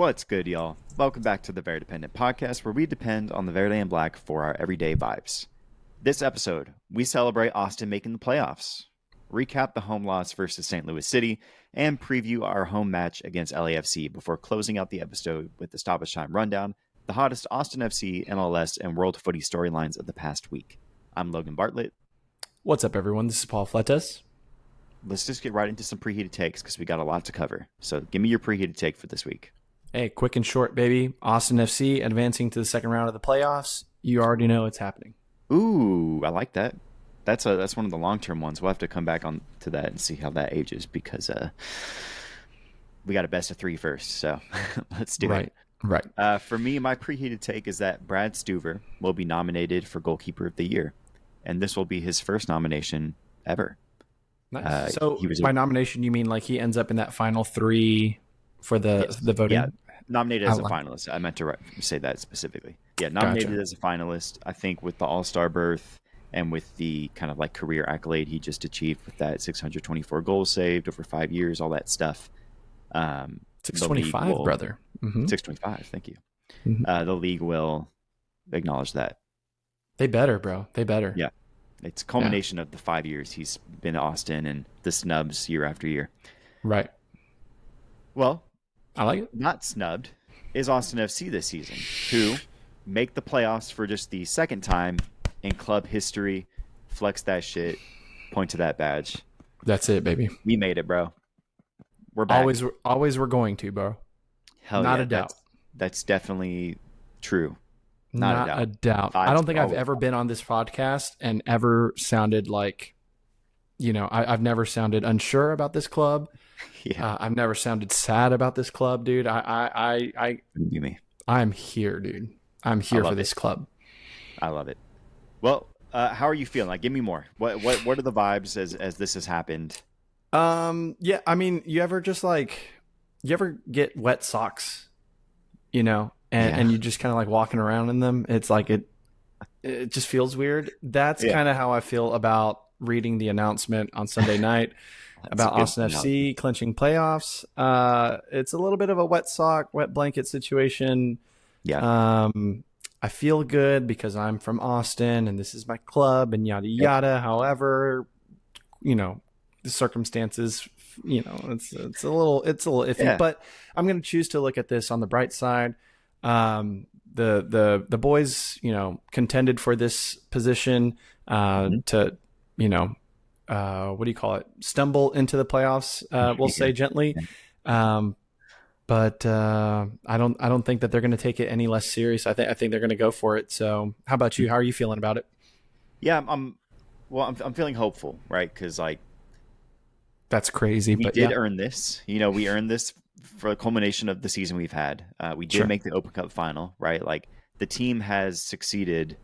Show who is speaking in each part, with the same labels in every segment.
Speaker 1: What's good, y'all? Welcome back to the Verdependent podcast, where we depend on the Verde Black for our everyday vibes. This episode, we celebrate Austin making the playoffs, recap the home loss versus St. Louis City, and preview our home match against LAFC before closing out the episode with the stoppage time rundown, the hottest Austin FC, MLS, and World Footy storylines of the past week. I'm Logan Bartlett.
Speaker 2: What's up, everyone? This is Paul Fletes.
Speaker 1: Let's just get right into some preheated takes because we got a lot to cover. So give me your preheated take for this week.
Speaker 2: Hey, quick and short, baby. Austin FC advancing to the second round of the playoffs. You already know it's happening.
Speaker 1: Ooh, I like that. That's one of the long-term ones. We'll have to come back on to that and see how that ages because we got a best of three first. So let's do it.
Speaker 2: Right.
Speaker 1: For me, my preheated take is that Brad Stuver will be nominated for Goalkeeper of the Year, and this will be his first nomination ever.
Speaker 2: Nice. So by nomination, you mean like he ends up in that final three for the voting?
Speaker 1: Yeah, nominated as a finalist. I meant to say that specifically. Yeah, nominated as a finalist. I think with the All-Star berth and with the kind of like career accolade he just achieved with that 624 goals saved over 5 years, all that stuff.
Speaker 2: 625, brother.
Speaker 1: 625, thank you. The league will acknowledge that.
Speaker 2: They better, bro. They better.
Speaker 1: Yeah. It's a culmination of the 5 years he's been in Austin and the snubs year after year.
Speaker 2: Right.
Speaker 1: Well,
Speaker 2: I like it.
Speaker 1: Not snubbed is Austin FC this season, who make the playoffs for just the second time in club history. Flex that shit. Point to that badge.
Speaker 2: That's it, baby.
Speaker 1: We made it, bro. We're back.
Speaker 2: Always we're going to, bro.
Speaker 1: Hell
Speaker 2: Not
Speaker 1: yeah,
Speaker 2: a doubt.
Speaker 1: That's definitely true.
Speaker 2: Not a doubt. I don't think I've ever been on this podcast and ever sounded like, I've never sounded unsure about this club.
Speaker 1: Yeah.
Speaker 2: I've never sounded sad about this club, dude. I'm here, dude. I'm here for this club.
Speaker 1: I love it. Well, how are you feeling? Like, give me more. What are the vibes as this has happened?
Speaker 2: Yeah, I mean, you ever get wet socks, and you just kind of like walking around in them. It's like it just feels weird. That's kind of how I feel about reading the announcement on Sunday night about Austin FC clinching playoffs. It's a little bit of a wet blanket situation.
Speaker 1: Yeah.
Speaker 2: I feel good because I'm from Austin and this is my club and yada yada. However, the circumstances, it's a little iffy, but I'm going to choose to look at this on the bright side. The boys, contended for this position, to, what do you call it? Stumble into the playoffs, we'll say gently. But I don't think that they're going to take it any less serious. I think they're going to go for it. So how about you? How are you feeling about it?
Speaker 1: Yeah, I'm feeling hopeful, right? Because
Speaker 2: that's crazy.
Speaker 1: We did earn this. We earned this for the culmination of the season we've had. We did make the Open Cup final, right? Like the team has succeeded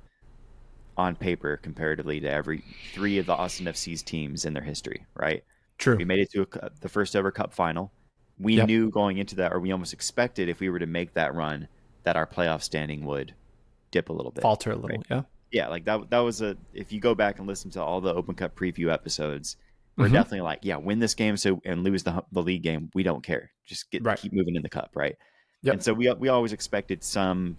Speaker 1: on paper comparatively to every three of the Austin FC's teams in their history, right?
Speaker 2: True.
Speaker 1: We made it to the first ever Cup final. We knew going into that, or we almost expected if we were to make that run, that our playoff standing would dip a little bit.
Speaker 2: Falter a little, right? Yeah.
Speaker 1: Yeah, like that was if you go back and listen to all the Open Cup preview episodes, we're definitely like, win this game and lose the league game. We don't care. Just keep moving in the cup, right? Yep. And so we always expected some,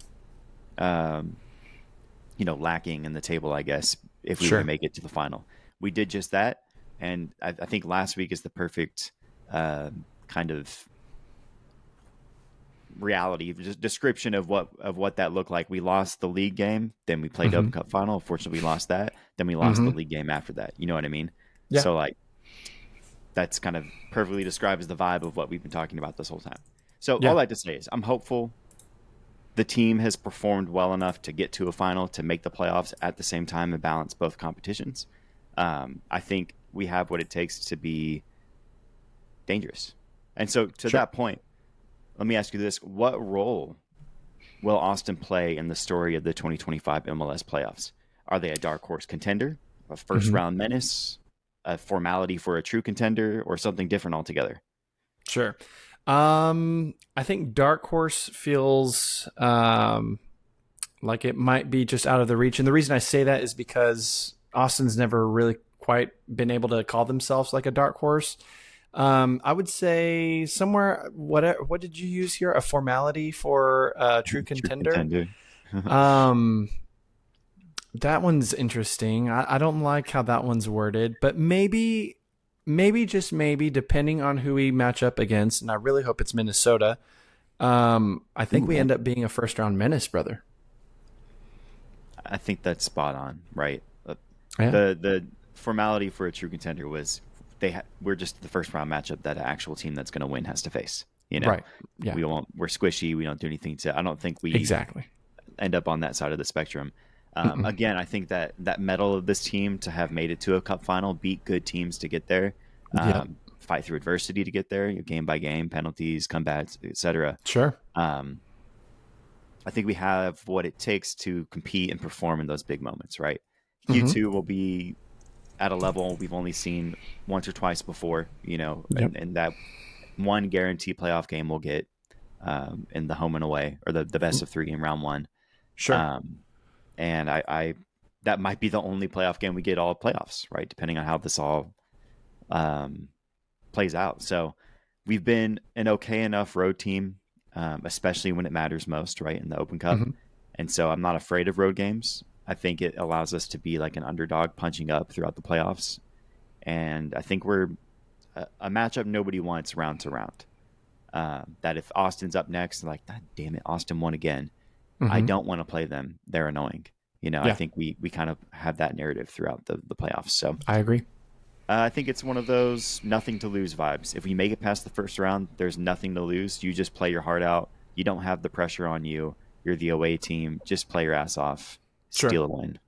Speaker 1: lacking in the table, I guess, if we were to make it to the final. We did just that, and I think last week is the perfect kind of reality description of what that looked like. We lost the league game, then we played the Open Cup final. Unfortunately, we lost that. Then we lost the league game after that. You know what I mean? Yeah. So that's kind of perfectly describes the vibe of what we've been talking about this whole time. So all I have to say is I'm hopeful the team has performed well enough to get to a final, to make the playoffs at the same time and balance both competitions. I think we have what it takes to be dangerous. And so to that point, let me ask you this. What role will Austin play in the story of the 2025 MLS playoffs? Are they a dark horse contender, a first round menace, a formality for a true contender, or something different altogether?
Speaker 2: Sure. I think dark horse feels like it might be just out of the reach. And the reason I say that is because Austin's never really quite been able to call themselves like a dark horse. I would say somewhere. What did you use here? A formality for a true
Speaker 1: True
Speaker 2: contender.
Speaker 1: contender.
Speaker 2: Um, that one's interesting. I don't like how that one's worded, but maybe just maybe, depending on who we match up against, and I really hope it's Minnesota. I think
Speaker 1: Ooh,
Speaker 2: we
Speaker 1: man.
Speaker 2: end up being a first round menace, brother.
Speaker 1: I think that's spot on, right?
Speaker 2: Yeah.
Speaker 1: The formality for a true contender was we're just the first round matchup that an actual team that's going to win has to face. You know,
Speaker 2: Right. Yeah.
Speaker 1: we're squishy. We don't do anything to. I don't think we
Speaker 2: Exactly.
Speaker 1: end up on that side of the spectrum.
Speaker 2: Mm-mm.
Speaker 1: Again, I think that mettle of this team to have made it to a cup final, beat good teams to get there,
Speaker 2: Yep.
Speaker 1: fight through adversity to get there, game by game, penalties, comebacks, etc.
Speaker 2: Sure.
Speaker 1: Um, I think we have what it takes to compete and perform in those big moments, right?
Speaker 2: Mm-hmm.
Speaker 1: Q2 will be at a level we've only seen once or twice before,
Speaker 2: Yep.
Speaker 1: and that one guarantee playoff game we'll get in the home and away, or the best of three in round one.
Speaker 2: Sure.
Speaker 1: Um, and I that might be the only playoff game we get all playoffs, right? Depending on how this all um, plays out. So we've been an okay enough road team, especially when it matters most, right? In the Open Cup.
Speaker 2: Mm-hmm.
Speaker 1: And so I'm not afraid of road games. I think it allows us to be like an underdog punching up throughout the playoffs. And I think we're a matchup nobody wants round to round. That if Austin's up next, like, God damn it, Austin won again. I
Speaker 2: Mm-hmm.
Speaker 1: don't want to play them. They're annoying. I
Speaker 2: Yeah,
Speaker 1: think we kind of have that narrative throughout the playoffs. So
Speaker 2: I agree.
Speaker 1: I think it's one of those nothing to lose vibes. If we make it past the first round, there's nothing to lose. You just play your heart out. You don't have the pressure on you. You're the away team. Just play your ass off.
Speaker 2: Sure.
Speaker 1: Steal a win.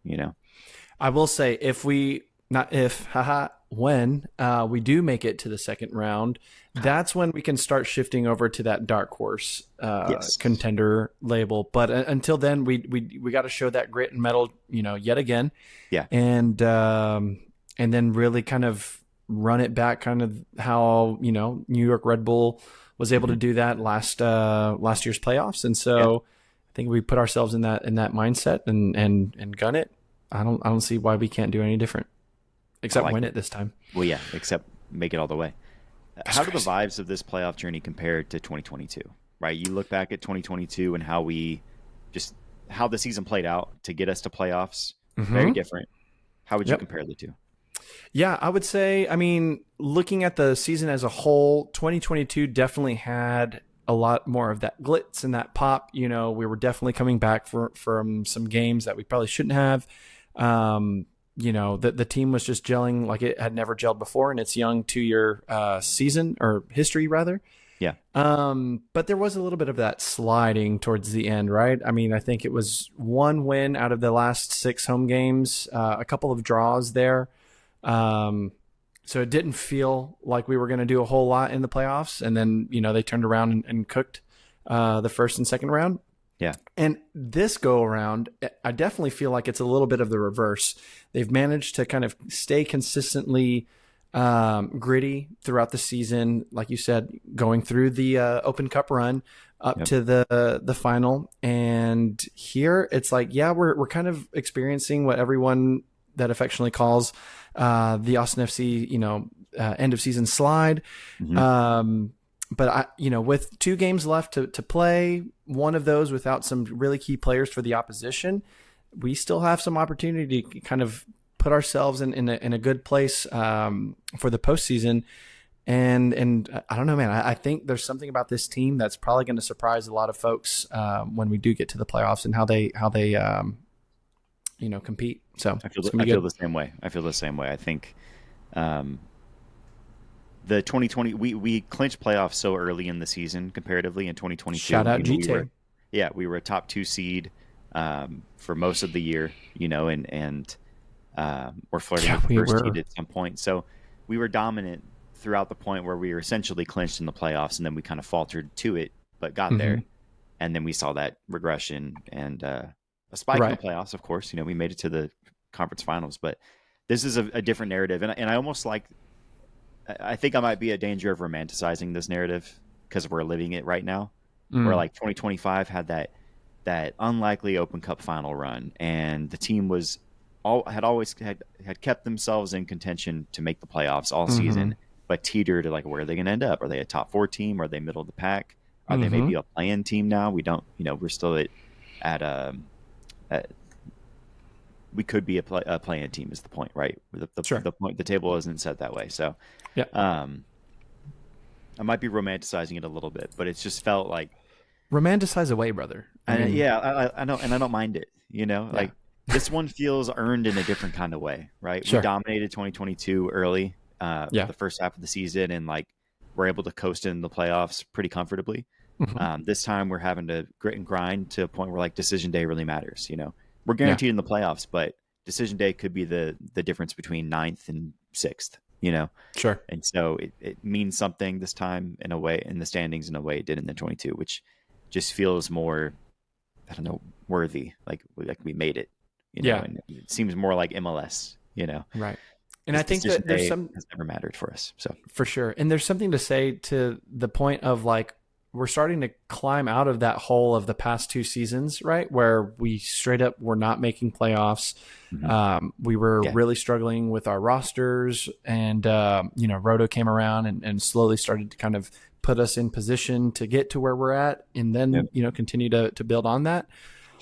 Speaker 2: I will say, if we not if haha when we do make it to the second round, that's when we can start shifting over to that dark horse
Speaker 1: Yes.
Speaker 2: contender label. But until then, we got to show that grit and metal, yet again,
Speaker 1: Yeah.
Speaker 2: and then really kind of run it back, kind of how New York Red Bull was able to do that last year's playoffs, and so.
Speaker 1: Yeah.
Speaker 2: I think we put ourselves in that mindset and gun it. I don't see why we can't do any different, except
Speaker 1: like
Speaker 2: win
Speaker 1: it.
Speaker 2: it this time.
Speaker 1: Well, yeah, except make it all the way.
Speaker 2: That's
Speaker 1: How do the
Speaker 2: crazy.
Speaker 1: vibes of this playoff journey compare to 2022? Right? You look back at 2022 and how the season played out to get us to playoffs. Very
Speaker 2: Mm-hmm.
Speaker 1: different. How would you
Speaker 2: Yep.
Speaker 1: compare the two?
Speaker 2: Yeah, I would say. I mean, looking at the season as a whole, 2022 definitely had a lot more of that glitz and that pop. We were definitely coming back from some games that we probably shouldn't have. The team was just gelling like it had never gelled before in its young 2-year season, or history rather.
Speaker 1: Yeah.
Speaker 2: But there was a little bit of that sliding towards the end, right? I mean, I think it was one win out of the last 6 home games, a couple of draws there. So it didn't feel like we were going to do a whole lot in the playoffs. And then, they turned around and cooked the first and second round.
Speaker 1: Yeah.
Speaker 2: And this go around, I definitely feel like it's a little bit of the reverse. They've managed to kind of stay consistently gritty throughout the season, like you said, going through the Open Cup run up
Speaker 1: Yep.
Speaker 2: to the final. And here it's like, yeah, we're kind of experiencing what everyone that affectionately calls the Austin FC, end of season slide.
Speaker 1: Mm-hmm.
Speaker 2: But with 2 games left to play, one of those without some really key players for the opposition, we still have some opportunity to kind of put ourselves in a good place for the postseason. And I don't know, man. I think there's something about this team that's probably going to surprise a lot of folks when we do get to the playoffs, and how they compete. So
Speaker 1: I
Speaker 2: it's gonna be
Speaker 1: feel
Speaker 2: good.
Speaker 1: the same way. I think the 2020 we clinched playoffs so early in the season comparatively in 2022.
Speaker 2: Shout out
Speaker 1: We were a top 2 seed for most of the year, and we're flirting
Speaker 2: Yeah,
Speaker 1: with the
Speaker 2: we
Speaker 1: first seed
Speaker 2: were.
Speaker 1: at some point. So we were dominant throughout the point where we were essentially clinched in the playoffs, and then we kind of faltered to it, but got
Speaker 2: Mm-hmm.
Speaker 1: there. And then we saw that regression and a spike in the
Speaker 2: Right.
Speaker 1: playoffs. Of course, we made it to the conference finals, but this is a different narrative, and I almost like. I think I might be at danger of romanticizing this narrative because we're living it right now. Where
Speaker 2: Mm.
Speaker 1: like 2025 had that unlikely Open Cup final run, and the team had always kept themselves in contention to make the playoffs all
Speaker 2: Mm-hmm.
Speaker 1: season, but teeter to like where are they going to end up? Are they a top 4 team? Are they middle of the pack? Are they
Speaker 2: Mm-hmm.
Speaker 1: maybe a play-in team now? We don't, we're still at we could be a play-in team is the point, right?
Speaker 2: Sure.
Speaker 1: The point, the table isn't set that way. So,
Speaker 2: Yeah.
Speaker 1: um, I might be romanticizing it a little bit, but it's just felt like,
Speaker 2: Romanticize away, brother. I
Speaker 1: and
Speaker 2: mean,
Speaker 1: yeah, I know, and I don't mind it.
Speaker 2: yeah.
Speaker 1: Like this one feels earned in a different kind of way, right? We
Speaker 2: Sure.
Speaker 1: dominated 2022 early,
Speaker 2: Yeah.
Speaker 1: the first half of the season, and like we're able to coast in the playoffs pretty comfortably.
Speaker 2: Mm-hmm.
Speaker 1: This time we're having to grit and grind to a point where like decision day really matters. We're
Speaker 2: Yeah.
Speaker 1: guaranteed in the playoffs, but decision day could be the difference between ninth and sixth.
Speaker 2: Sure.
Speaker 1: And so it means something this time in a way in the standings in a way it did in the 22, which just feels more, I don't know, worthy. Like we made it,
Speaker 2: Yeah.
Speaker 1: and it seems more like MLS,
Speaker 2: Right. And I
Speaker 1: this
Speaker 2: think
Speaker 1: decision
Speaker 2: that there's
Speaker 1: day
Speaker 2: some,
Speaker 1: has never mattered for us. So
Speaker 2: for sure. And there's something to say to the point of like, we're starting to climb out of that hole of the past 2 seasons, right? Where we straight up were not making playoffs. We were
Speaker 1: yeah,
Speaker 2: really struggling with our rosters, and Roto came around and slowly started to kind of put us in position to get to where we're at, and then
Speaker 1: yep.
Speaker 2: continue to build on that.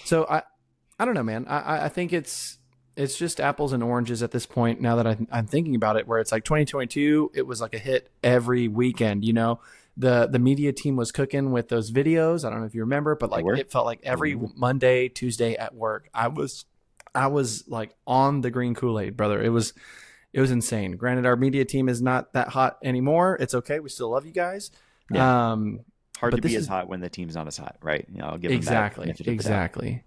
Speaker 2: So I don't know, man. I think it's just apples and oranges at this point. Now that I'm thinking about it, where it's like 2022, it was like a hit every weekend. The media team was cooking with those videos. I don't know if you remember, but like it felt like every Monday, Tuesday at work, I was like on the green Kool-Aid, brother. It was insane. Granted, our media team is not that hot anymore. It's okay. We still love you guys.
Speaker 1: Yeah. Hard
Speaker 2: But
Speaker 1: to
Speaker 2: this
Speaker 1: be as
Speaker 2: is
Speaker 1: hot when the team's not as hot, right? I'll give them that
Speaker 2: exactly,
Speaker 1: benefit of the doubt.
Speaker 2: exactly.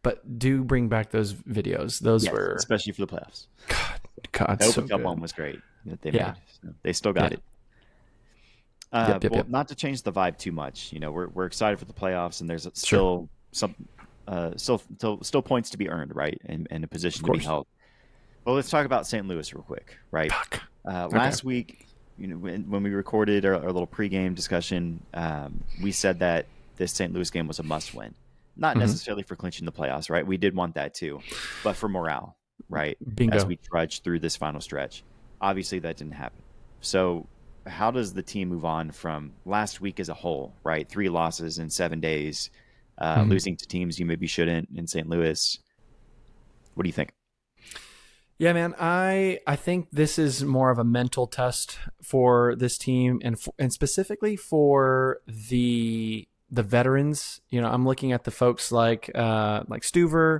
Speaker 2: But do bring back those videos. Those
Speaker 1: Yes,
Speaker 2: were
Speaker 1: especially for the playoffs.
Speaker 2: God,
Speaker 1: The
Speaker 2: so
Speaker 1: Open Cup
Speaker 2: good.
Speaker 1: one was great that they
Speaker 2: Yeah.
Speaker 1: made. So they still got
Speaker 2: Yeah.
Speaker 1: it.
Speaker 2: Yep.
Speaker 1: Well, not to change the vibe too much. We're excited for the playoffs, and there's
Speaker 2: Sure.
Speaker 1: still some still points to be earned, right, and a position
Speaker 2: Of
Speaker 1: to be
Speaker 2: course.
Speaker 1: held. Well, let's talk about St. Louis real quick, right?
Speaker 2: Fuck.
Speaker 1: Last week, when we recorded our little pregame discussion, we said that this St. Louis game was a must-win. Not necessarily for clinching the playoffs, right? We did want that too, but for morale, right?
Speaker 2: Bingo.
Speaker 1: As we trudge through this final stretch. Obviously, that didn't happen. So, how does the team move on from last week as a whole, right? 3 losses in 7 days, losing to teams you maybe shouldn't in St. Louis. What do you think?
Speaker 2: Yeah, man. I think this is more of a mental test for this team, and specifically for the veterans. I'm looking at the folks like Stuver,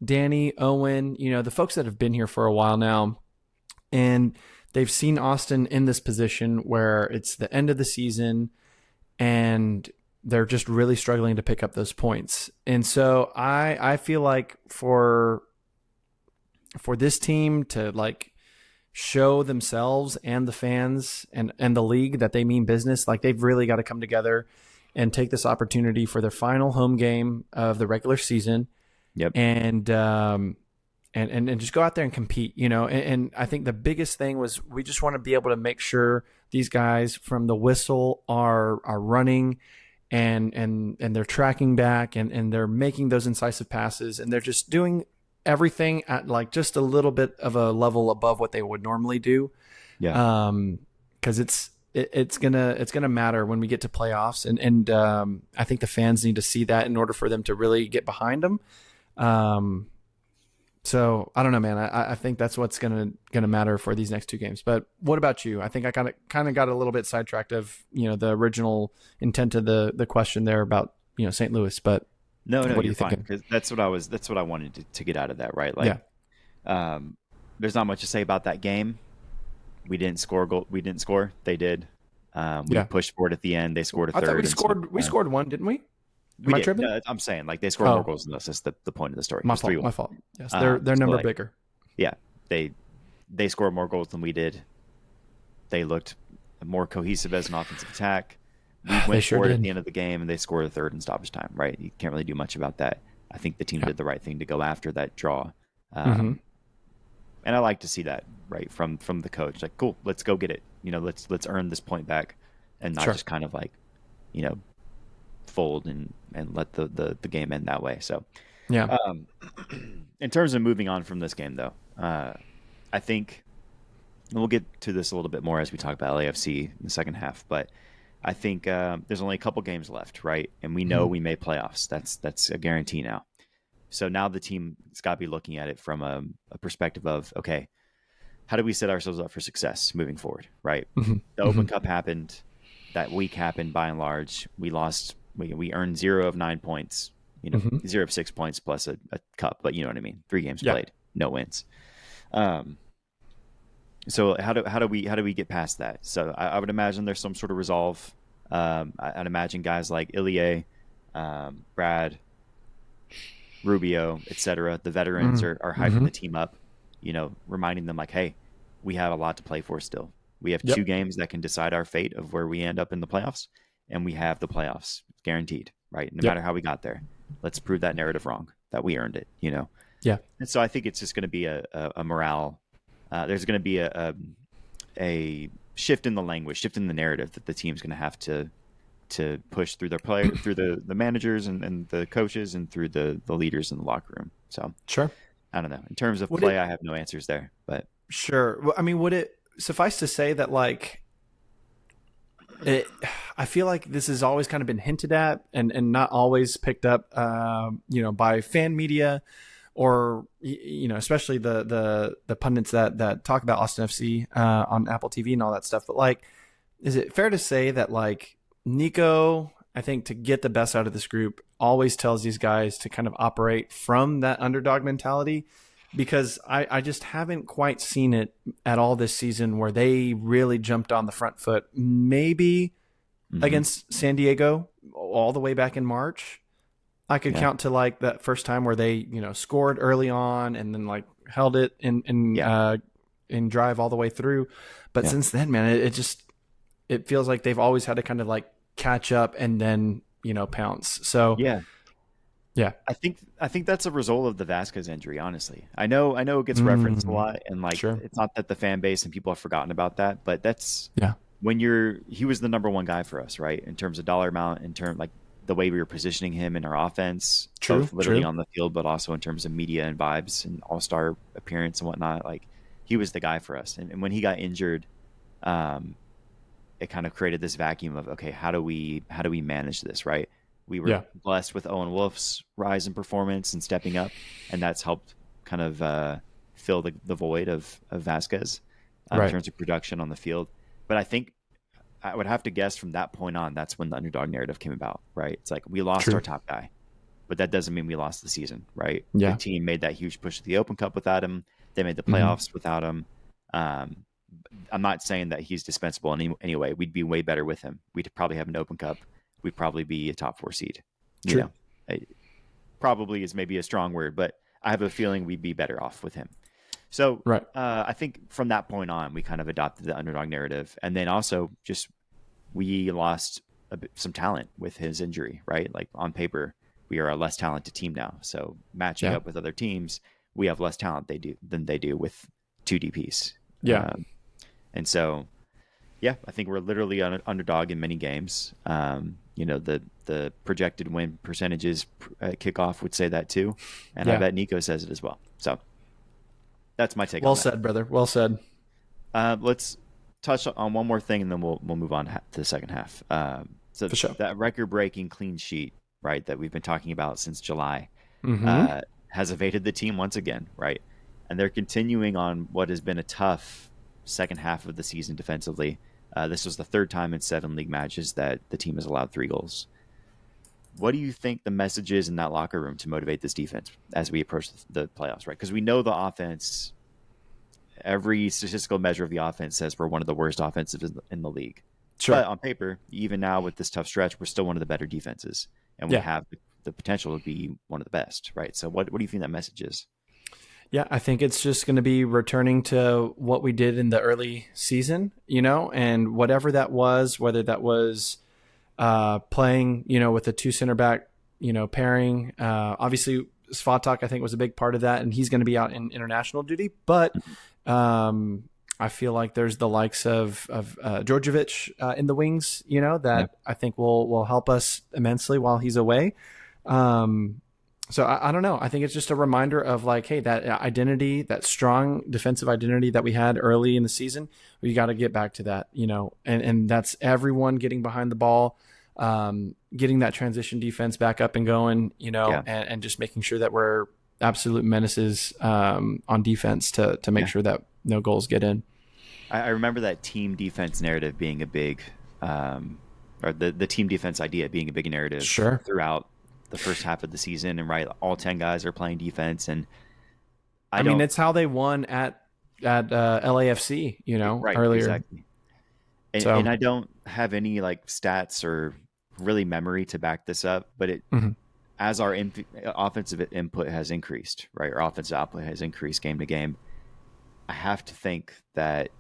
Speaker 2: Danny, Owen. The folks that have been here for a while now, and they've seen Austin in this position where it's the end of the season, and they're just really struggling to pick up those points. And so I feel like for this team to like show themselves and the fans and the league that they mean business, like they've really got to come together and take this opportunity for their final home game of the regular season.
Speaker 1: Yep.
Speaker 2: And just go out there and compete, and I think the biggest thing was we just want to be able to make sure these guys from the whistle are running and they're tracking back and they're making those incisive passes, and they're just doing everything at like just a little bit of a level above what they would normally do.
Speaker 1: Yeah.
Speaker 2: Because it's gonna matter when we get to playoffs, and I think the fans need to see that in order for them to really get behind them. So I don't know, man. I think that's what's gonna matter for these next 2 games. But what about you? I think I kind of got a little bit sidetracked of the original intent of the question there about St. Louis. But
Speaker 1: No,
Speaker 2: what are
Speaker 1: you're
Speaker 2: you
Speaker 1: fine,
Speaker 2: thinking?
Speaker 1: because that's what I wanted to get out of that, right? Like, there's not much to say about that game. We didn't score goal. We didn't score. They did. We pushed for it at the end. They scored a third.
Speaker 2: I thought we scored one, didn't we?
Speaker 1: We
Speaker 2: Am I
Speaker 1: did.
Speaker 2: tripping?
Speaker 1: No, I'm saying like they scored more goals than us. That's the point of the story.
Speaker 2: My
Speaker 1: It was
Speaker 2: fault.
Speaker 1: 3-1.
Speaker 2: My fault. Yes, their number
Speaker 1: like,
Speaker 2: bigger.
Speaker 1: Yeah, they scored more goals than we did. They looked more cohesive as an offensive attack. We went for it at the end of the game, and they scored a third in stoppage time. Right, you can't really do much about that. I think the team did the right thing to go after that draw, and I like to see that, right, from the coach. Like, cool, let's go get it. Let's earn this point back, and not just kind of like, fold and let the game end that way. So,
Speaker 2: yeah.
Speaker 1: In terms of moving on from this game, though, I think and we'll get to this a little bit more as we talk about LAFC in the second half, but I think there's only a couple games left, right? And we know we made playoffs. That's a guarantee now. So now the team's got to be looking at it from a perspective of, okay, how do we set ourselves up for success moving forward, right? The Open Cup happened. That week happened by and large. We lost. We earned 0 of 9 points, 0 of 6 points plus a cup, but you know what I mean? 3 games played, no wins. So how do we get past that? So I would imagine there's some sort of resolve. I'd imagine guys like Ilie, Brad, Rubio, etc. The veterans are hyping the team up, reminding them like, hey, we have a lot to play for still. We have 2 games that can decide our fate of where we end up in the playoffs, and we have the playoffs guaranteed, right? No matter how we got there, let's prove that narrative wrong, that we earned it,
Speaker 2: Yeah.
Speaker 1: And so I think it's just going to be a morale. There's going to be a shift in the language, shift in the narrative that the team's going to have to push through their player, through the managers and the coaches, and through the leaders in the locker room. So
Speaker 2: sure,
Speaker 1: I don't know. In terms of play, I have no answers there, but
Speaker 2: sure. Well, I mean, would it suffice to say that I feel like this has always kind of been hinted at and not always picked up, by fan media, or especially the pundits that talk about Austin FC on Apple TV and all that stuff. But is it fair to say that Nico, I think, to get the best out of this group, always tells these guys to kind of operate from that underdog mentality? Because I just haven't quite seen it at all this season where they really jumped on the front foot. Maybe against San Diego all the way back in March. I could count to that first time where they, scored early on and then held it in drive all the way through. But since then, man, it feels like they've always had to kind of catch up and then, pounce. So yeah, I
Speaker 1: think that's a result of the Vasquez injury. Honestly, I know it gets referenced a lot, and it's not that the fan base and people have forgotten about that, but that's when he was the number 1 guy for us, right? In terms of dollar amount, in terms the way we were positioning him in our offense, both literally on the field, but also in terms of media and vibes and all-star appearance and whatnot. He was the guy for us, and when he got injured, it kind of created this vacuum of, okay, how do we manage this, right? We were blessed with Owen Wolf's rise in performance and stepping up, and that's helped kind of fill the void of Vasquez in terms of production on the field. But I think I would have to guess from that point on, that's when the underdog narrative came about, right? It's we lost our top guy, but that doesn't mean we lost the season, right? The team made that huge push to the Open Cup without him. They made the playoffs without him. I'm not saying that he's dispensable in any way. We'd be way better with him. We'd probably have an Open Cup. We'd probably be a top 4 seed. Probably is maybe a strong word, but I have a feeling we'd be better off with him. So I think from that point on, we kind of adopted the underdog narrative. And then also just we lost some talent with his injury, right? On paper, we are a less talented team now. So matching up with other teams, we have less talent than they do with 2 DPs. And so, I think we're literally an underdog in many games. The projected win percentages at kickoff would say that too. And I bet Nico says it as well. So that's my take.
Speaker 2: Well said, brother. Well said.
Speaker 1: Let's touch on one more thing, and then we'll move on to the second half. So that record-breaking clean sheet, right, that we've been talking about since July, has evaded the team once again, right? And they're continuing on what has been a tough second half of the season defensively. This was the 3rd time in 7 league matches that the team has allowed 3 goals. What do you think the message is in that locker room to motivate this defense as we approach the playoffs, right? Because we know the offense, every statistical measure of the offense says we're one of the worst offenses in the league. Sure. But on paper, even now with this tough stretch, we're still one of the better defenses. And we have the potential to be one of the best, right? So what do you think that message is?
Speaker 2: Yeah, I think it's just going to be returning to what we did in the early season, and whatever that was, whether that was playing, with the 2 center back, pairing. Obviously, Svatak, I think, was a big part of that, and he's going to be out in international duty. But I feel like there's the likes of Djordjevic in the wings, that I think will help us immensely while he's away. So I don't know. I think it's just a reminder of like, hey, that identity, that strong defensive identity that we had early in the season, we got to get back to that, and that's everyone getting behind the ball, getting that transition defense back up and going, and just making sure that we're absolute menaces on defense to make sure that no goals get in.
Speaker 1: I remember that team defense narrative being a big, or the team defense idea being a big narrative throughout the first half of the season, and all 10 guys are playing defense, and
Speaker 2: I mean it's how they won at LAFC, earlier.
Speaker 1: Exactly. And I don't have any like stats or really memory to back this up, but as our offensive input has increased, right, our offensive output has increased game to game, I have to think that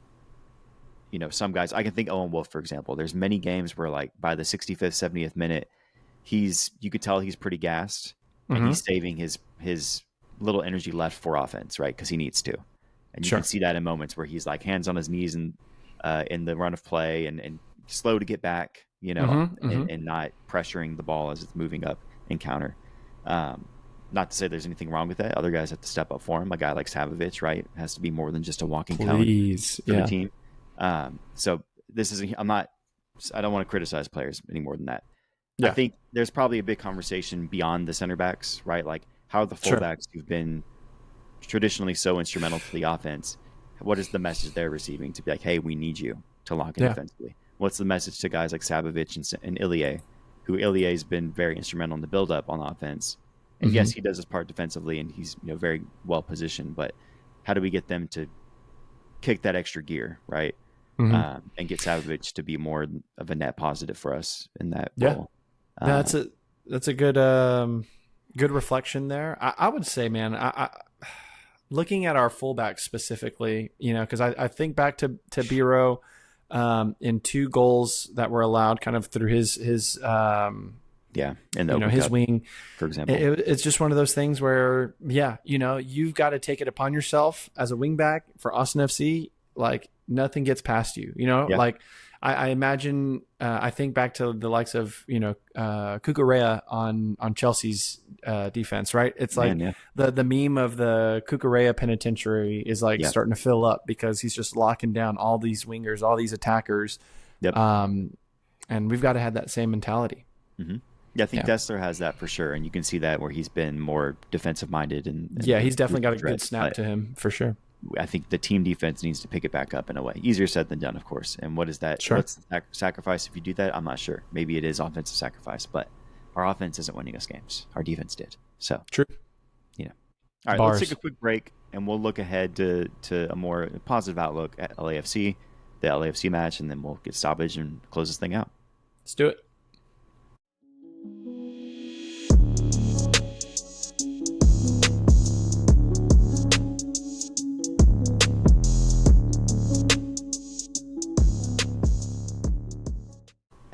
Speaker 1: some guys, I can think Owen Wolf, for example. There's many games where like by the 65th, 70th minute, you could tell he's pretty gassed, and he's saving his little energy left for offense, right? Because he needs to. And you can see that in moments where he's like hands on his knees and in the run of play and slow to get back, and not pressuring the ball as it's moving up in counter. Not to say there's anything wrong with that. Other guys have to step up for him. A guy like Savovich, right, has to be more than just a walking cone for the team. So this is, I don't want to criticize players any more than that. Yeah. I think there's probably a big conversation beyond the center backs, right? Like how the fullbacks who've been traditionally so instrumental to the offense, what is the message they're receiving to be like, hey, we need you to lock in defensively? What's the message to guys like Savovich and Ilie, who Ilie's been very instrumental in the build-up on offense? And yes, he does his part defensively, and he's very well positioned, but how do we get them to kick that extra gear, right? And get Savovich to be more of a net positive for us in that role.
Speaker 2: That's a good good reflection there. I would say, man, I looking at our fullbacks specifically, because I think back to Biro in 2 goals that were allowed kind of through his and his wing, for example. It's just one of those things where you've got to take it upon yourself as a wingback for Austin FC. Like nothing gets past you, like I imagine, I think back to the likes of, Cucurella on Chelsea's defense, right? It's like the meme of the Cucurella penitentiary is like starting to fill up because he's just locking down all these wingers, all these attackers. And we've got to have that same mentality.
Speaker 1: Yeah, I think Dessler has that for sure. And you can see that where he's been more defensive minded. And
Speaker 2: he's definitely got a good snap to him for sure.
Speaker 1: I think the team defense needs to pick it back up in a way. Easier said than done, of course. And what is that? What's the sacrifice if you do that? I'm not sure. Maybe it is offensive sacrifice, but our offense isn't winning us games. Our defense did. So
Speaker 2: true.
Speaker 1: All right, let's take a quick break, and we'll look ahead to a more positive outlook at LAFC, the LAFC match, and then we'll get stoppage and close this thing out.
Speaker 2: Let's do it.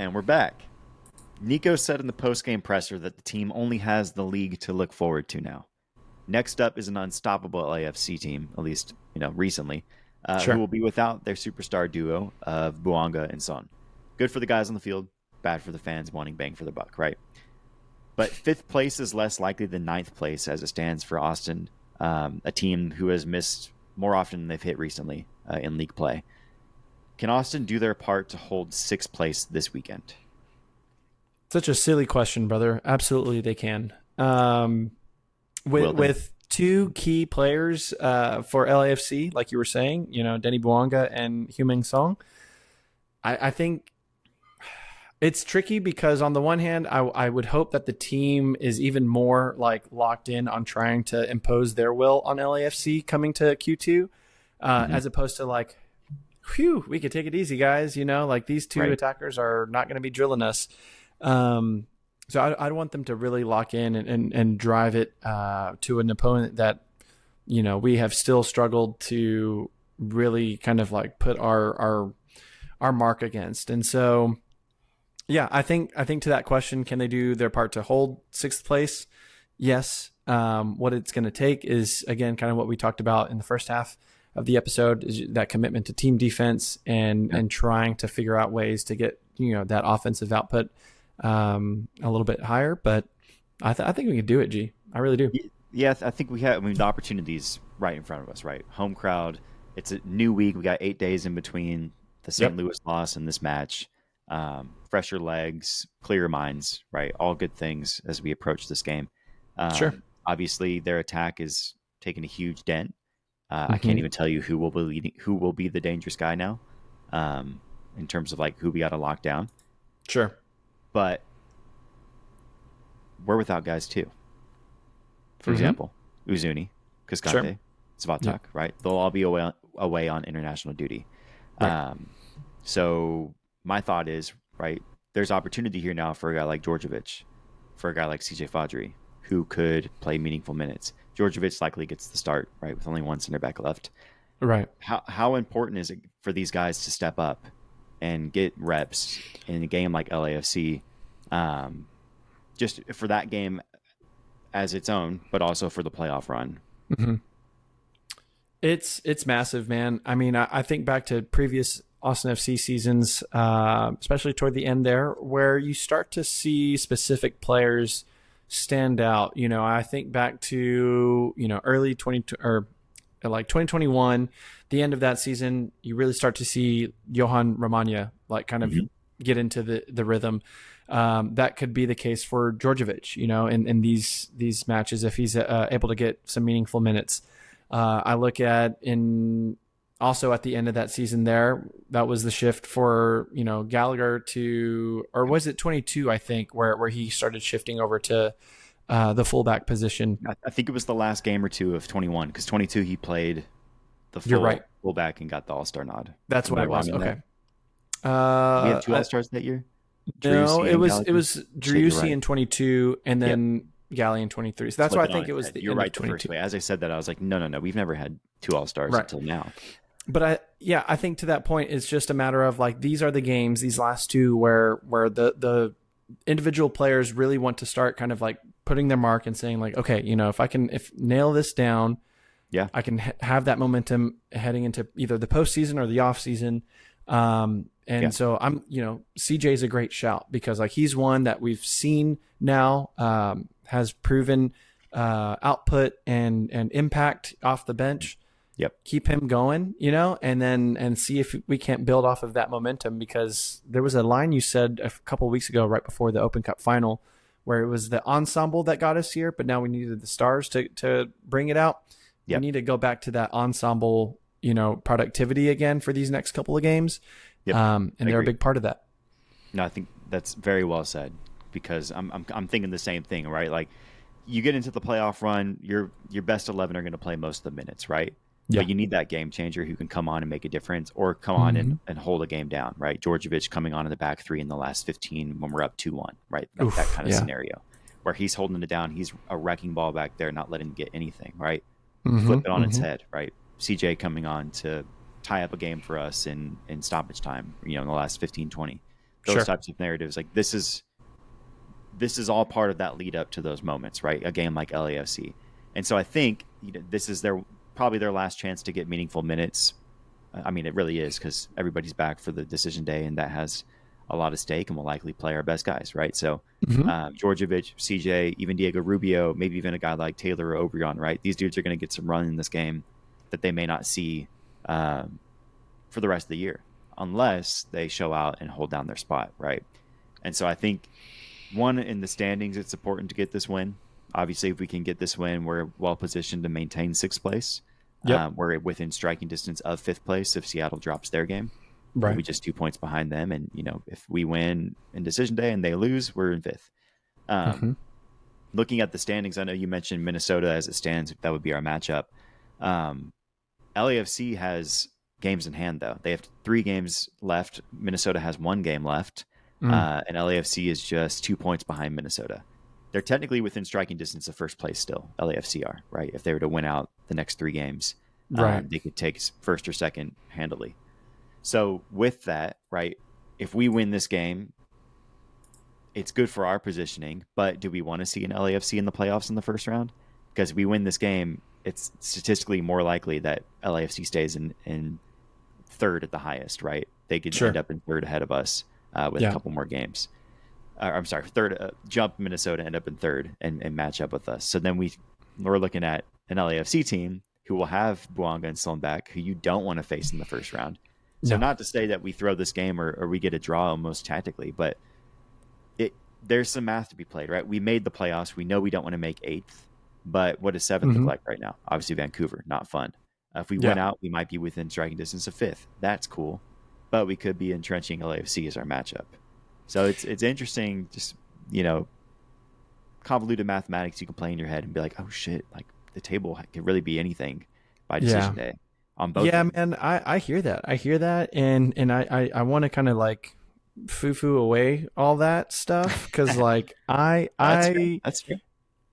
Speaker 1: And we're back. Nico said in the post-game presser that the team only has the league to look forward to now. Next up is an unstoppable LAFC team, at least recently, who will be without their superstar duo of Bouanga and Son. Good for the guys on the field, bad for the fans wanting bang for the buck, right? But 5th place is less likely than 9th place as it stands for Austin, a team who has missed more often than they've hit recently in league play. Can Austin do their part to hold 6th place this weekend?
Speaker 2: Such a silly question, brother. Absolutely, they can. With 2 key players for LAFC, like you were saying, Denny Bouanga and Heung-min Son, I think it's tricky because on the one hand, I would hope that the team is even more like locked in on trying to impose their will on LAFC coming to Q2, as opposed to like, whew, we could take it easy, guys. Like these 2 attackers are not going to be drilling us. So I'd want them to really lock in and drive it to an opponent that, we have still struggled to really kind of like put our mark against. And so, I think to that question, can they do their part to hold 6th place? Yes. What it's going to take is, again, kind of what we talked about in the first half of the episode, is that commitment to team defense and trying to figure out ways to get that offensive output a little bit higher. But I think we can do it, G. I really do.
Speaker 1: Yeah, I think we have. I mean, the opportunity's right in front of us, right? Home crowd. It's a new week. We got 8 days in between the St.
Speaker 2: Yep.
Speaker 1: Louis loss and this match. Fresher legs, clearer minds, right? All good things as we approach this game.
Speaker 2: Sure.
Speaker 1: Obviously, their attack is taking a huge dent. I can't
Speaker 2: Mm-hmm.
Speaker 1: even tell you who will be the dangerous guy now, in terms of like who we got to lock down.
Speaker 2: Sure.
Speaker 1: But we're without guys too. For
Speaker 2: Mm-hmm.
Speaker 1: example, Uzuni,
Speaker 2: Sure.
Speaker 1: Cascante,
Speaker 2: Yep.
Speaker 1: Svatak, right? They'll all be away on international duty.
Speaker 2: Right.
Speaker 1: So my thought is, right, there's opportunity here now for a guy like Djordjevic, for a guy like CJ Fadri, who could play meaningful minutes. Djordjevic likely gets the start, right, with only one center back left.
Speaker 2: Right.
Speaker 1: How important is it for these guys to step up and get reps in a game like LAFC, just for that game as its own, but also for the playoff run?
Speaker 2: Mm-hmm. It's massive, man. I mean, I think back to previous Austin FC seasons, especially toward the end there, where you start to see specific players stand out. I think back to early 20 or like 2021, the end of that season, you really start to see Johan Romagna like kind of
Speaker 1: Mm-hmm.
Speaker 2: get into the rhythm. That could be the case for Djordjevic, in these matches if he's able to get some meaningful minutes. I look at in also at the end of that season there, that was the shift for, Gallagher to, or was it 22, I think, where he started shifting over to the fullback position.
Speaker 1: I think it was the last game or two of 21, because 22 he played the
Speaker 2: You're right.
Speaker 1: fullback and got the All-Star nod.
Speaker 2: That's what it was. Okay.
Speaker 1: We had two All-Stars that year?
Speaker 2: No,
Speaker 1: Driussi
Speaker 2: it
Speaker 1: and
Speaker 2: was
Speaker 1: Gallagher?
Speaker 2: Driussi
Speaker 1: Right.
Speaker 2: in 22 and then Galley in 23. So that's why I think it was the
Speaker 1: You're
Speaker 2: end
Speaker 1: right
Speaker 2: of
Speaker 1: the first
Speaker 2: 22.
Speaker 1: way. As I said that, I was like, no. We've never had two All-Stars
Speaker 2: Right.
Speaker 1: until now.
Speaker 2: But I think to that point, it's just a matter of like, these are the games, these last two where the individual players really want to start kind of like putting their mark and saying like, okay, if nail this down,
Speaker 1: Yeah.
Speaker 2: I can have that momentum heading into either the postseason or the off season. So I'm, CJ is a great shout because like he's one that we've seen now, has proven, output and impact off the bench.
Speaker 1: Yep.
Speaker 2: Keep him going, and see if we can't build off of that momentum, because there was a line you said a couple of weeks ago, right before the Open Cup final, where it was the ensemble that got us here, but now we needed the stars to bring it out.
Speaker 1: Yep.
Speaker 2: We need to go back to that ensemble, productivity again for these next couple of games.
Speaker 1: Yep.
Speaker 2: And they're a big part of that.
Speaker 1: No, I think that's very well said, because I'm thinking the same thing, right? Like, you get into the playoff run, your best 11 are going to play most of the minutes, right?
Speaker 2: Yeah.
Speaker 1: But you need that game changer who can come on and make a difference, or come on and hold a game down, right? Djordjevic coming on in the back three in the last 15 when we're up 2-1, right? That kind of scenario where he's holding it down. He's a wrecking ball back there, not letting him get anything, right? Flip it on its head, right? CJ coming on to tie up a game for us in stoppage time, in the last 15-20. Those types of narratives, like this is all part of that lead up to those moments, right? A game like LAFC. And so I think this is probably their last chance to get meaningful minutes. I mean, it really is, because everybody's back for the decision day, and that has a lot of stake, and will likely play our best guys, right? So Djordjevic, CJ, even Diego Rubio, maybe even a guy like Taylor or Obrion, right? These dudes are going to get some run in this game that they may not see for the rest of the year, unless they show out and hold down their spot, right? And so I think, one, in the standings, it's important to get this win. Obviously, if we can get this win, we're well positioned to maintain sixth place.
Speaker 2: Yep.
Speaker 1: We're within striking distance of fifth place if Seattle drops their game.
Speaker 2: Right.
Speaker 1: We'll be just 2 points behind them. And, if we win in decision day and they lose, we're in fifth. Looking at the standings, I know you mentioned Minnesota as it stands. That would be our matchup. LAFC has games in hand, though. They have 3 games left. Minnesota has 1 game left. And LAFC is just 2 points behind Minnesota. They're technically within striking distance of first place still. LAFC are, right? If they were to win out the next 3 games, they could take first or second handily. So with that, right, if we win this game, it's good for our positioning. But do we want to see an LAFC in the playoffs in the first round? Because if we win this game, it's statistically more likely that LAFC stays in third at the highest, right? They could end up in third ahead of us with a couple more games. I'm sorry, third, jump Minnesota, end up in third, and match up with us. So then we're looking at an LAFC team who will have Bouanga and Sloan back, who you don't want to face in the first round. So
Speaker 2: No.
Speaker 1: not to say that we throw this game or we get a draw almost tactically, but there's some math to be played, right? We made the playoffs. We know we don't want to make eighth, but what does seventh look like right now? Obviously Vancouver, not fun. If we win out, we might be within striking distance of fifth. That's cool, but we could be entrenching LAFC as our matchup. So it's interesting, just, convoluted mathematics you can play in your head and be like, oh shit, like the table could really be anything by decision day on both.
Speaker 2: Yeah, man, I hear that. And I want to kind of like foo away all that stuff because like that's fair.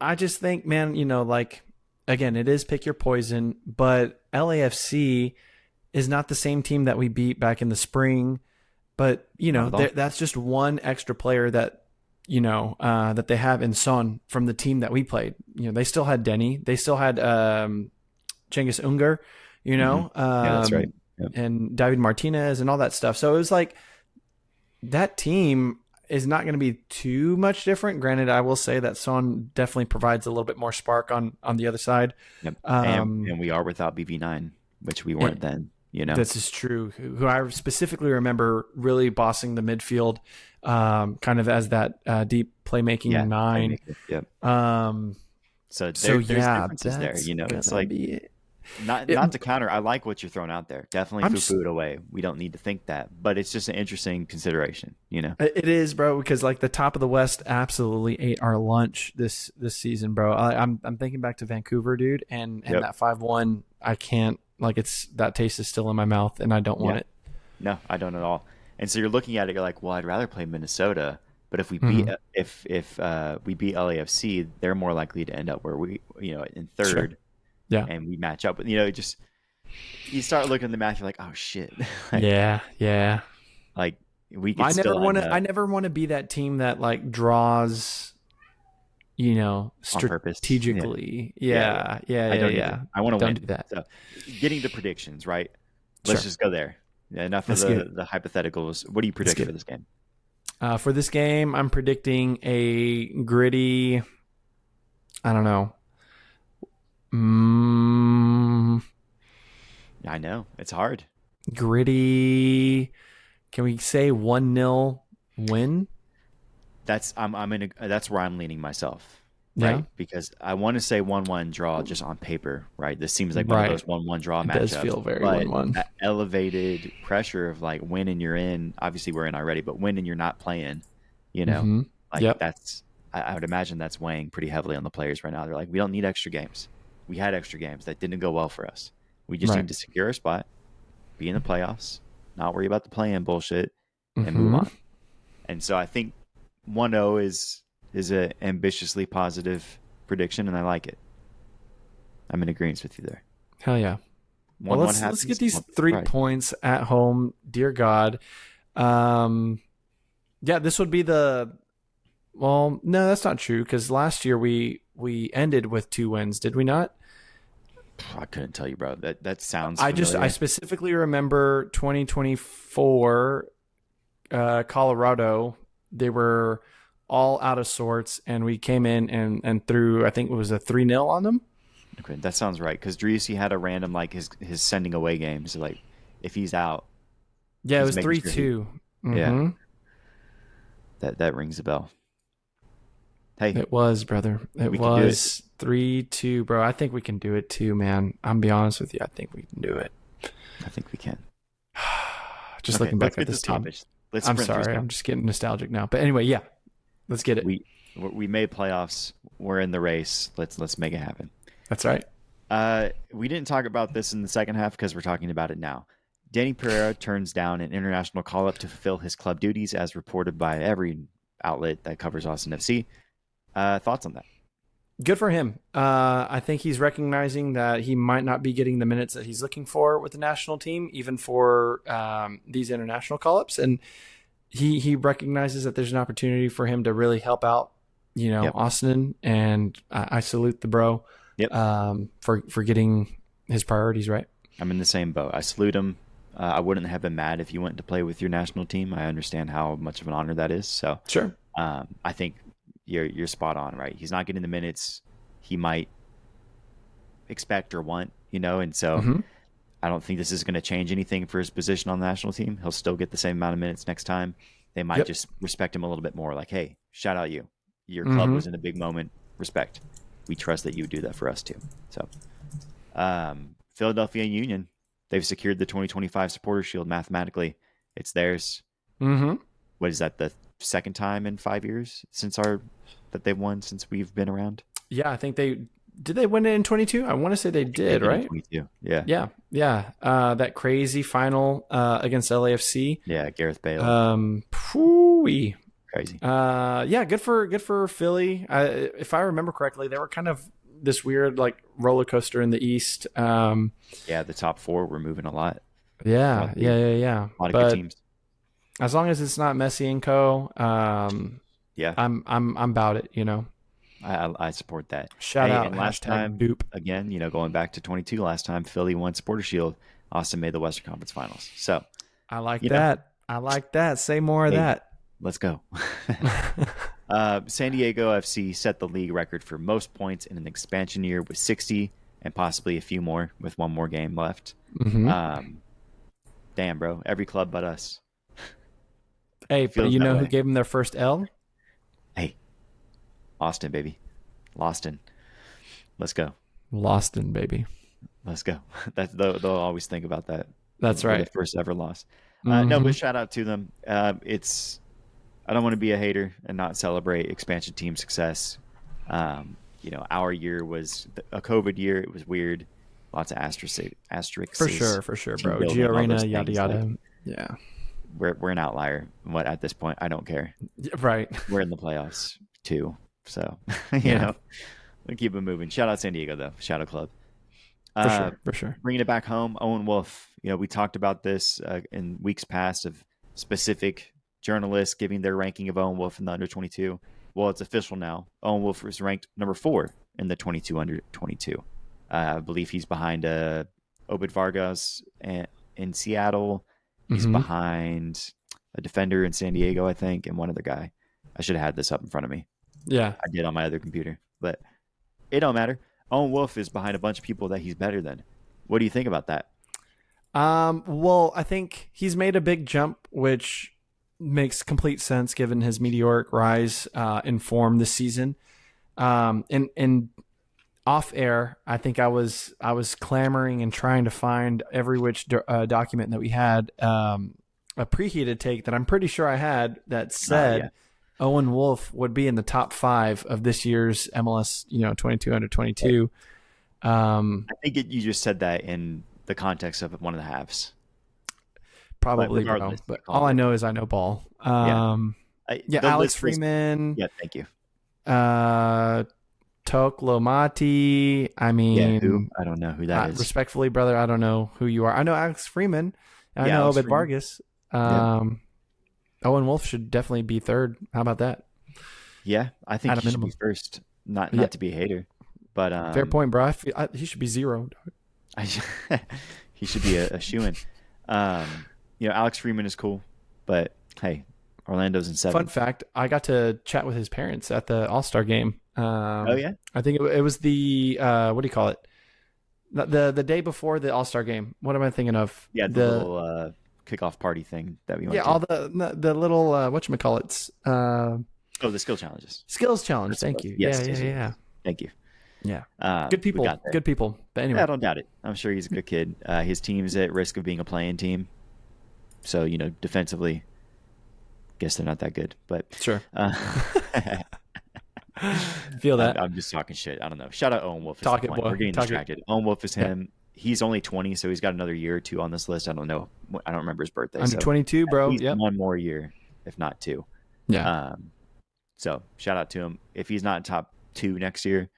Speaker 2: I just think, man, like, again, it is pick your poison, but LAFC is not the same team that we beat back in the spring. But, that's just one extra player that, that they have in Son from the team that we played. They still had Denny. They still had Cengiz Unger,
Speaker 1: Yeah, that's right. Yep.
Speaker 2: And David Martinez and all that stuff. So it was like that team is not going to be too much different. Granted, I will say that Son definitely provides a little bit more spark on the other side.
Speaker 1: Yep. And we are without BV9, which we weren't then.
Speaker 2: This is true. Who I specifically remember really bossing the midfield, kind of as that deep playmaking 9.
Speaker 1: Yep. So there's differences there. It's like not to counter. I like what you're throwing out there. Definitely foo it away. We don't need to think that, but it's just an interesting consideration.
Speaker 2: It is, bro, because like the top of the West absolutely ate our lunch this season, bro. I'm thinking back to Vancouver, dude, and that 5-1. I can't. Like, that taste is still in my mouth, and I don't want it.
Speaker 1: No, I don't at all. And so you're looking at it, you're like, well, I'd rather play Minnesota, but if we beat if we beat LAFC, they're more likely to end up where we in third, and we match up. But just you start looking at the math, you're like, oh shit,
Speaker 2: like, yeah.
Speaker 1: Like we could
Speaker 2: I never want to be that team that like draws. Strategically. Yeah.
Speaker 1: I want to win.
Speaker 2: Do that.
Speaker 1: So, getting to predictions, right? Let's just go there. Enough of the hypotheticals. What do you predict for this game?
Speaker 2: For this game, I'm predicting a gritty. I don't know.
Speaker 1: I know it's hard.
Speaker 2: Gritty. Can we say 1-0 win?
Speaker 1: That's that's where I'm leaning myself, right? Because I want to say 1-1 draw just on paper, right? This seems like one of those 1-1 draw matchups. It does
Speaker 2: feel very 1-1.
Speaker 1: That elevated pressure of like winning you're in. Obviously we're in already, but winning you're not playing. That's I would imagine that's weighing pretty heavily on the players right now. They're like, we don't need extra games. We had extra games that didn't go well for us. We just need to secure a spot, be in the playoffs, not worry about the play-in bullshit, and move on. And so I think 1-0 is an ambitiously positive prediction, and I like it. I'm in agreement with you there.
Speaker 2: Hell yeah. Well, let's get these 3 points at home. Dear God. This would be well, no, that's not true, because last year we ended with 2 wins, did we not?
Speaker 1: I couldn't tell you, bro. That sounds familiar.
Speaker 2: I specifically remember 2024 Colorado. They were all out of sorts, and we came in and threw, I think it was a 3-0 on them.
Speaker 1: Okay, that sounds right, because Driussi had a random, like, his sending away games, like, if he's out.
Speaker 2: Yeah, it was 3-2.
Speaker 1: Sure yeah. That rings a bell. Hey,
Speaker 2: it was, brother. It was 3-2, bro. I think we can do it too, man. I'm be honest with you. I think we can do it.
Speaker 1: I think we can.
Speaker 2: Just looking back at this team. I'm sorry. I'm just getting nostalgic now. But anyway, yeah. Let's get it.
Speaker 1: We made playoffs. We're in the race. Let's make it happen.
Speaker 2: That's right.
Speaker 1: We didn't talk about this in the second half because we're talking about it now. Danny Pereira turns down an international call-up to fulfill his club duties, as reported by every outlet that covers Austin FC. Thoughts on that?
Speaker 2: Good for him. I think he's recognizing that he might not be getting the minutes that he's looking for with the national team, even for these international call-ups. And he recognizes that there's an opportunity for him to really help out, Austin. And I salute the bro for getting his priorities right.
Speaker 1: I'm in the same boat. I salute him. I wouldn't have been mad if you went to play with your national team. I understand how much of an honor that is. So
Speaker 2: sure.
Speaker 1: I think you're spot on, right? He's not getting the minutes he might expect or want, and so
Speaker 2: Mm-hmm.
Speaker 1: I don't think this is going to change anything for his position on the national team. He'll still get the same amount of minutes next time. They might
Speaker 2: Yep.
Speaker 1: just respect him a little bit more. Like, hey, shout out you. Your club
Speaker 2: Mm-hmm.
Speaker 1: was in a big moment. Respect. We trust that you would do that for us too. So, Philadelphia Union, they've secured the 2025 Supporter Shield mathematically. It's theirs.
Speaker 2: Mm-hmm.
Speaker 1: What is that? The second time in 5 years that they've won since we've been around.
Speaker 2: Yeah, I think they win it in 22? I want to say they
Speaker 1: They
Speaker 2: did,
Speaker 1: did in
Speaker 2: right?
Speaker 1: 22. Yeah.
Speaker 2: Yeah, yeah. That crazy final against LAFC.
Speaker 1: Yeah. Gareth Bale.
Speaker 2: Phooey.
Speaker 1: Crazy.
Speaker 2: Yeah, good for Philly. If I remember correctly, they were kind of this weird like roller coaster in the East.
Speaker 1: Yeah. The top four were moving a lot.
Speaker 2: Yeah, yeah.
Speaker 1: A lot of good
Speaker 2: But
Speaker 1: teams.
Speaker 2: as long as it's not Messi and co,
Speaker 1: Yeah.
Speaker 2: I'm about it.
Speaker 1: I support that.
Speaker 2: Shout
Speaker 1: Hey,
Speaker 2: out
Speaker 1: and last
Speaker 2: hashtag
Speaker 1: time,
Speaker 2: Doop.
Speaker 1: again, going back to 22, last time Philly won Supporter Shield, Austin made the Western Conference Finals. So,
Speaker 2: I like
Speaker 1: you know,
Speaker 2: that. I like that. Say more of
Speaker 1: hey,
Speaker 2: that.
Speaker 1: let's go. San Diego FC set the league record for most points in an expansion year with 60 and possibly a few more with one more game left.
Speaker 2: Mm-hmm.
Speaker 1: Damn, bro. Every club but us.
Speaker 2: Hey, but
Speaker 1: Feels
Speaker 2: you
Speaker 1: that
Speaker 2: know who
Speaker 1: way.
Speaker 2: gave them their first L?
Speaker 1: Hey, Austin, baby. Loston. Let's go.
Speaker 2: Loston, baby.
Speaker 1: Let's go. They'll always think about that.
Speaker 2: That's
Speaker 1: We're the
Speaker 2: right.
Speaker 1: first ever loss. No,
Speaker 2: Mm-hmm.
Speaker 1: but shout out to them. I don't want to be a hater and not celebrate expansion team success. Our year was a COVID year. It was weird. Lots of asterisks.
Speaker 2: For sure,
Speaker 1: Team
Speaker 2: bro. G
Speaker 1: building, all
Speaker 2: Arena,
Speaker 1: those
Speaker 2: yada
Speaker 1: things. Like,
Speaker 2: yada. Yeah.
Speaker 1: we're an outlier. What at this point, I don't care.
Speaker 2: Right.
Speaker 1: We're in the playoffs too, so
Speaker 2: Yeah.
Speaker 1: we'll keep it moving. Shout out San Diego though. Shout out club.
Speaker 2: For
Speaker 1: Uh,
Speaker 2: sure. For sure.
Speaker 1: Bringing it back home, Owen Wolf. We talked about this in weeks past of specific journalists giving their ranking of Owen Wolf in the under 22. Well, it's official now. Owen Wolf is ranked number 4 in the 22 under 22. I believe he's behind Obed Vargas in Seattle. He's
Speaker 2: Mm-hmm.
Speaker 1: behind a defender in San Diego, I think, and one other guy. I should have had this up in front of me.
Speaker 2: Yeah.
Speaker 1: I did on my other computer, but it don't matter. Owen Wolf is behind a bunch of people that he's better than. What do you think about that?
Speaker 2: Well, I think he's made a big jump, which makes complete sense given his meteoric rise in form this season. And off air, I think I was clamoring and trying to find every which document that we had, a preheated take that I'm pretty sure I had that said
Speaker 1: Yeah.
Speaker 2: Owen Wolf would be in the top 5 of this year's MLS, 22 under 22.
Speaker 1: I think you just said that in the context of one of the halves.
Speaker 2: Probably,
Speaker 1: but
Speaker 2: bro.
Speaker 1: regardless,
Speaker 2: But all I know is I know ball.
Speaker 1: The
Speaker 2: Alex
Speaker 1: list
Speaker 2: Freeman.
Speaker 1: Yeah, thank you.
Speaker 2: Toklomati. I mean,
Speaker 1: who? I don't know who that is.
Speaker 2: Respectfully, brother, I don't know who you are. I know Alex Freeman. I know
Speaker 1: Alex
Speaker 2: Obed
Speaker 1: Freeman.
Speaker 2: Vargas. Owen Wolf should definitely be third. How about that?
Speaker 1: Yeah, I think
Speaker 2: At a
Speaker 1: he should
Speaker 2: minimum.
Speaker 1: be first. Not
Speaker 2: Yeah.
Speaker 1: to be a hater, but
Speaker 2: Fair point, bro. He should be 0.
Speaker 1: he should be a shoo-in. Alex Freeman is cool, but hey, Orlando's in 7.
Speaker 2: Fun fact: I got to chat with his parents at the All-Star game.
Speaker 1: Oh yeah,
Speaker 2: I think it was the what do you call it? The day before the All-Star game. What am I thinking of?
Speaker 1: yeah, the little kickoff party thing that we went to.
Speaker 2: all the little whatchamacallits.
Speaker 1: The skill challenges.
Speaker 2: Skills challenge. Thank you.
Speaker 1: Yes,
Speaker 2: Yeah.
Speaker 1: Thank you.
Speaker 2: Yeah.
Speaker 1: We
Speaker 2: Good people.
Speaker 1: got there.
Speaker 2: Good people. But anyway.
Speaker 1: I don't doubt it. I'm sure he's a good kid. His team's at risk of being a playing team, so defensively, guess they're not that good. But
Speaker 2: Sure. Feel that.
Speaker 1: I'm just talking shit. I don't know. Shout out Owen Wolf.
Speaker 2: Talk it, boy.
Speaker 1: We're getting
Speaker 2: Talk it.
Speaker 1: distracted. Owen Wolf is him. He's only 20, so he's got another year or 2 on this list. I don't know. I don't remember his birthday.
Speaker 2: Under
Speaker 1: so
Speaker 2: 22, bro.
Speaker 1: Yep. One more year, if not 2.
Speaker 2: Yeah.
Speaker 1: So shout out to him. If he's not top 2 next year,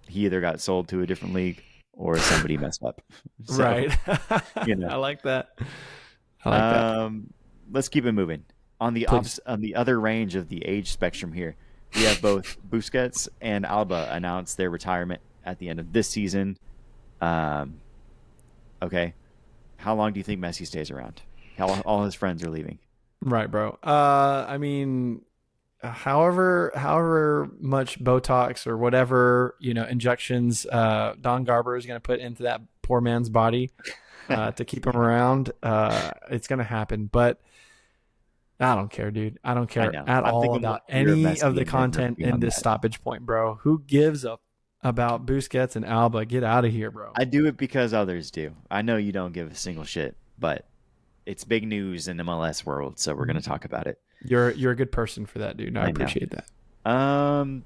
Speaker 1: he either got sold to a different league or somebody messed up. So,
Speaker 2: right. I like that.
Speaker 1: Let's keep it moving. On the other range of the age spectrum here, we have both Busquets and Alba announce their retirement at the end of this season. Okay. How long do you think Messi stays around? All his friends are leaving.
Speaker 2: Right, bro. I mean, however much Botox or whatever, injections Don Garber is going to put into that poor man's body to keep him around, it's going to happen. But I don't care, dude. I don't care at
Speaker 1: I'm
Speaker 2: all
Speaker 1: thinking
Speaker 2: about
Speaker 1: you're
Speaker 2: any of
Speaker 1: Messi
Speaker 2: the
Speaker 1: and then
Speaker 2: content
Speaker 1: riffing
Speaker 2: in
Speaker 1: on
Speaker 2: this
Speaker 1: that.
Speaker 2: stoppage point, bro. Who gives up about Busquets and Alba? Get out of here, bro.
Speaker 1: I do it because others do. I know you don't give a single shit, but it's big news in the MLS world, so we're going to talk about it.
Speaker 2: You're a good person for that, dude. I appreciate that.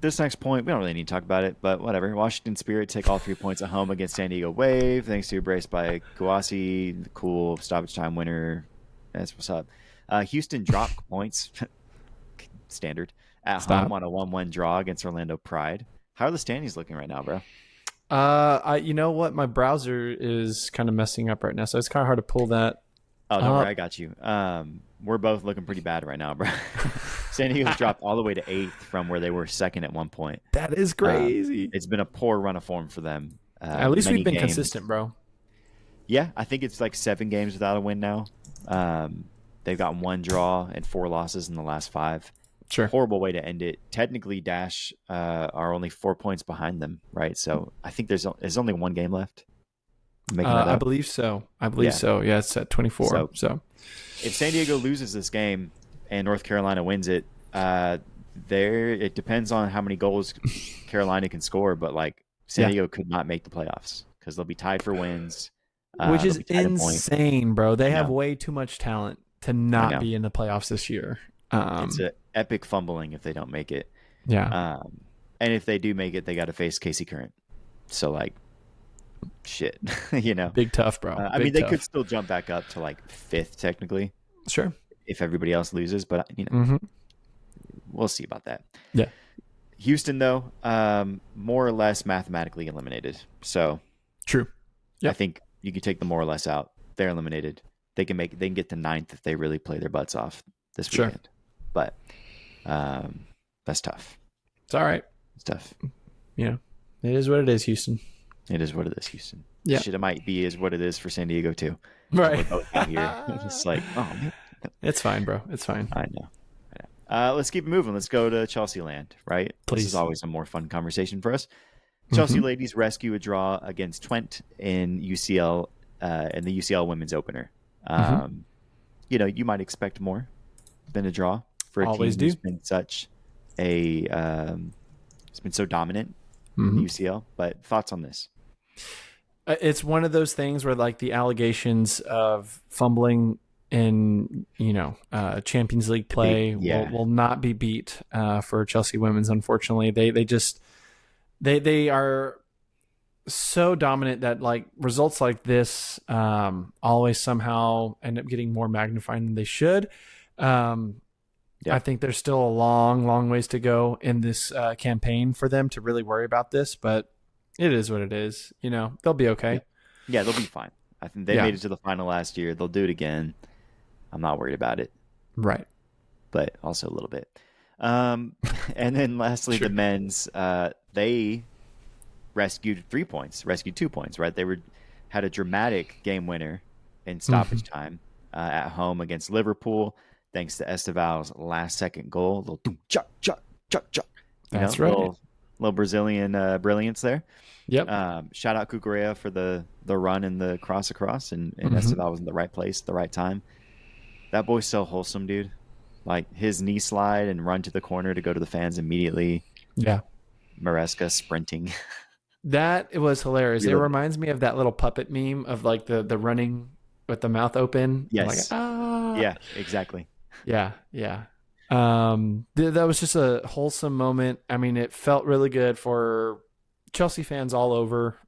Speaker 1: This next point, we don't really need to talk about it, but whatever. Washington Spirit take all 3 points at home against San Diego Wave, thanks to a brace by Kouassi, the cool stoppage time winner. That's what's up. Houston dropped points, standard, at home on a 1-1 draw against Orlando Pride. How are the standings looking right now, bro?
Speaker 2: You know what? My browser is kind of messing up right now, so it's kind of hard to pull that.
Speaker 1: Oh, don't worry, I got you. We're both looking pretty bad right now, bro. San Diego's dropped all the way to 8th from where they were 2nd at one point.
Speaker 2: That is crazy.
Speaker 1: It's been a poor run of form for them.
Speaker 2: At least we've been consistent, bro.
Speaker 1: Yeah, I think it's like 7 games without a win now. They've got 1 draw and 4 losses in the last 5.
Speaker 2: Sure.
Speaker 1: Horrible way to end it. Technically, Dash are only 4 points behind them, right? So I think there's only 1 game left.
Speaker 2: I believe so. Yeah, it's at 24. So
Speaker 1: if San Diego loses this game and North Carolina wins it, it depends on how many goals Carolina can score. But like San Diego could not make the playoffs because they'll be tied for wins,
Speaker 2: which is insane, bro. They have way too much talent to not be in the playoffs this year.
Speaker 1: It's an epic fumbling if they don't make it.
Speaker 2: Yeah.
Speaker 1: And if they do make it, they got to face Casey Current. So like, shit,
Speaker 2: big tough, bro.
Speaker 1: I mean, they could still jump back up to like 5th technically.
Speaker 2: Sure.
Speaker 1: If everybody else loses, but we'll see about that.
Speaker 2: Yeah.
Speaker 1: Houston though, more or less mathematically eliminated. So
Speaker 2: true.
Speaker 1: Yep. I think you could take the more or less out. They're eliminated. They can get to 9th if they really play their butts off this weekend. But that's tough.
Speaker 2: It's all right.
Speaker 1: It's tough.
Speaker 2: It is what it is, Houston.
Speaker 1: It is what it is, Houston.
Speaker 2: Yeah.
Speaker 1: Shit, it might be is what it is for San Diego too.
Speaker 2: Right.
Speaker 1: We're both out here. It's like, oh man.
Speaker 2: It's fine, bro. It's fine.
Speaker 1: I know. Let's keep it moving. Let's go to Chelsea land, right?
Speaker 2: Please.
Speaker 1: This is always a more fun conversation for us. Chelsea ladies rescue a draw against Twente in UCL in the UCL women's opener. You might expect more than a draw for a
Speaker 2: Always
Speaker 1: team who's been such it's been so dominant in the UCL. But thoughts on this?
Speaker 2: It's one of those things where like the allegations of fumbling in Champions League play will not be beat for Chelsea women's. Unfortunately, they are so dominant that like results like this always somehow end up getting more magnified than they should. I think there's still a long ways to go in this campaign for them to really worry about this, but it is what it is. They'll be okay.
Speaker 1: Yeah, they'll be fine. I think they made it to the final last year. They'll do it again. I'm not worried about it.
Speaker 2: Right.
Speaker 1: But also a little bit. And then lastly, the men's, they rescued 2 points, right? They had a dramatic game winner in stoppage time at home against Liverpool, thanks to Esteval's last-second goal. A little cha-cha-cha-cha.
Speaker 2: That's right.
Speaker 1: Little Brazilian brilliance there.
Speaker 2: Yep.
Speaker 1: Shout out Cucurella for the run and the cross across, and Esteval was in the right place at the right time. That boy's so wholesome, dude. Like his knee slide and run to the corner to go to the fans immediately.
Speaker 2: Yeah.
Speaker 1: Maresca sprinting.
Speaker 2: That was hilarious. It reminds me of that little puppet meme of like the running with the mouth open.
Speaker 1: Yes.
Speaker 2: Like,
Speaker 1: Yeah, exactly.
Speaker 2: Yeah. That was just a wholesome moment. I mean, it felt really good for Chelsea fans all over,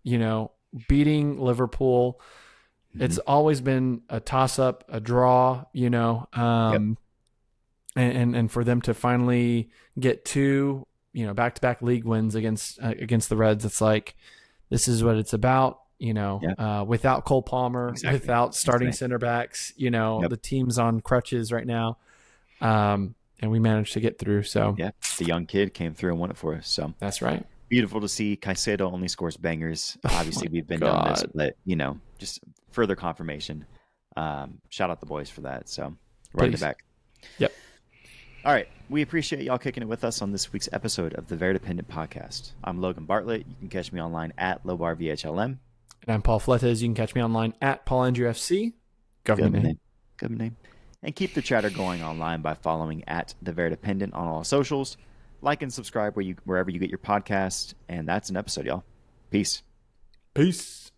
Speaker 2: beating Liverpool. It's always been a toss-up, a draw, and for them to finally get 2, back-to-back league wins against the Reds, it's like, this is what it's about, without Cole Palmer, without starting center backs, the team's on crutches right now. And we managed to get through. So
Speaker 1: the young kid came through and won it for us. So
Speaker 2: that's right.
Speaker 1: Beautiful to see. Caicedo only scores bangers. Obviously, we've been doing this, but just further confirmation. Shout out the boys for that. So right in the back.
Speaker 2: Yep.
Speaker 1: All right. We appreciate y'all kicking it with us on this week's episode of the Verdependent podcast. I'm Logan Bartlett. You can catch me online at LobarVHLM.
Speaker 2: And I'm Paul Fletes. You can catch me online at PaulAndrewFC. Government name.
Speaker 1: Government name. And keep the chatter going online by following at the Verdependent on all socials. Like and subscribe wherever you get your podcasts. And that's an episode, y'all. Peace.
Speaker 2: Peace.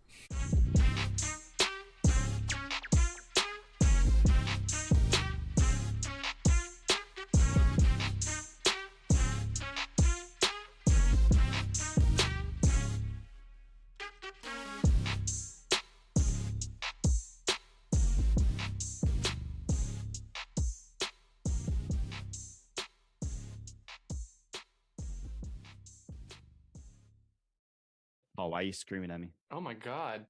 Speaker 1: Oh, why are you screaming at me?
Speaker 2: Oh my God.